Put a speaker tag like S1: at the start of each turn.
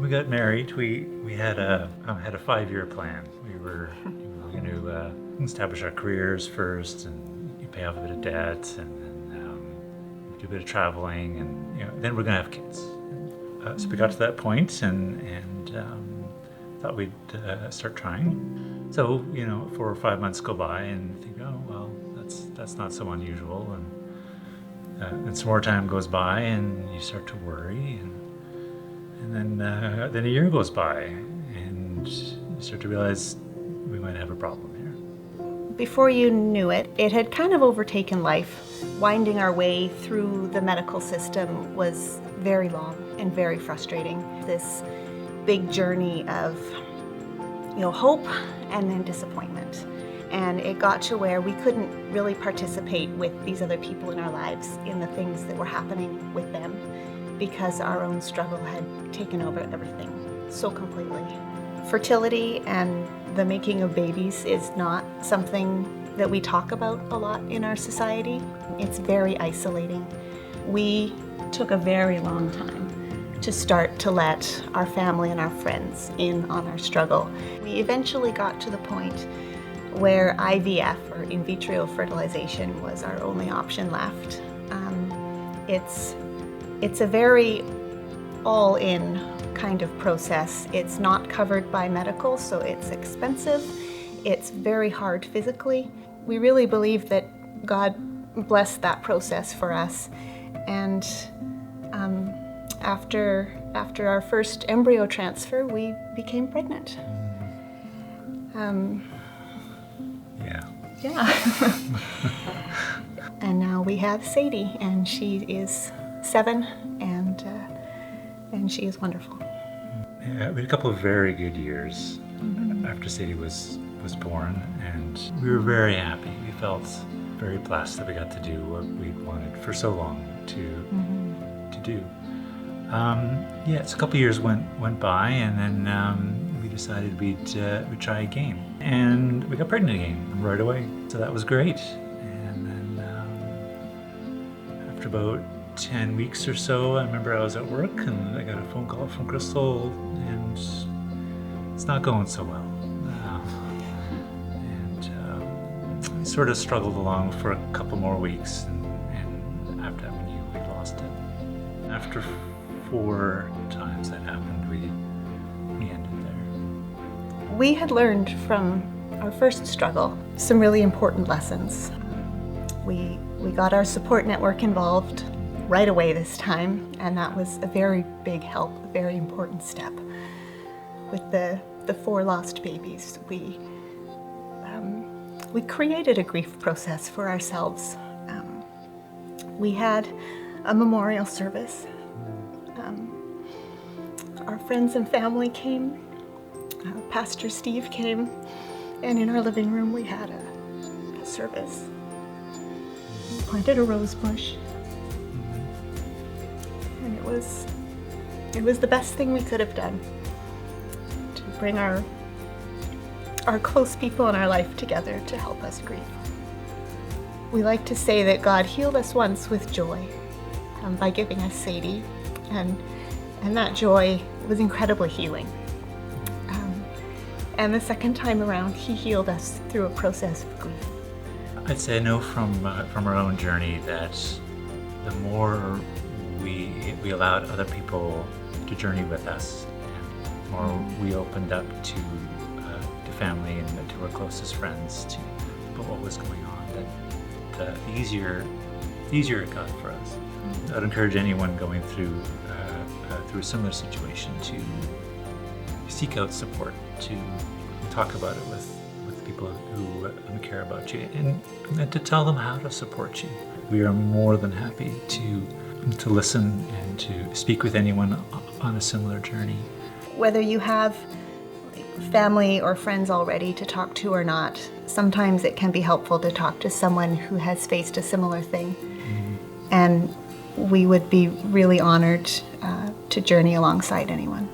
S1: we got married, we had a 5-year plan. We were going to establish our careers first, and you pay off a bit of debt, and then do a bit of traveling, and then we're going to have kids. So we got to that point, and thought we'd start trying. So 4 or 5 months go by, and think, oh well, that's not so unusual, and some more time goes by, and you start to worry, and then a year goes by, and you start to realize we might have a problem here.
S2: Before you knew it, it had kind of overtaken life. Winding our way through the medical system was very long and very frustrating. This big journey of hope and then disappointment. And it got to where we couldn't really participate with these other people in our lives in the things that were happening with them, because our own struggle had taken over everything so completely. Fertility and the making of babies is not something that we talk about a lot in our society. It's very isolating. We took a very long time to start to let our family and our friends in on our struggle. We eventually got to the point where IVF, or in vitro fertilization, was our only option left. It's a very all-in kind of process. It's not covered by medical, so it's expensive. It's very hard physically. We really believe that God blessed that process for us. And after our first embryo transfer, we became pregnant. Yeah. And now we have Sadie, and she is 7, and she is wonderful.
S1: Yeah, we had a couple of very good years after Sadie was born, and we were very happy. We felt very blessed that we got to do what we'd wanted for so long to do. So a couple of years went by, and then we decided we'd try again, and we got pregnant again right away. So that was great. And then after about 10 weeks or so, I remember I was at work and I got a phone call from Crystal, and it's not going so well. We sort of struggled along for a couple more weeks, and after that we knew we'd lost it. After 4 times that happened, we ended there.
S2: We had learned from our first struggle some really important lessons. We got our support network involved right away this time, and that was a very big help, a very important step. With the 4 lost babies, we created a grief process for ourselves. We had a memorial service. Our friends and family came. Pastor Steve came, and in our living room we had a service. We planted a rose bush, and it was the best thing we could have done to bring our close people in our life together to help us grieve. We like to say that God healed us once with joy by giving us Sadie, and that joy was incredibly healing. And the second time around, He healed us through a process of grief.
S1: I'd say I know from our own journey that the more we allowed other people to journey with us, and the more we opened up to family and to our closest friends to what was going on, that the easier it got for us. I'd encourage anyone going through a similar situation to seek out support, to talk about it with people who care about you, and to tell them how to support you. We are more than happy to listen and to speak with anyone on a similar journey.
S2: Whether you have family or friends already to talk to or not, sometimes it can be helpful to talk to someone who has faced a similar thing. And we would be really honored to journey alongside anyone.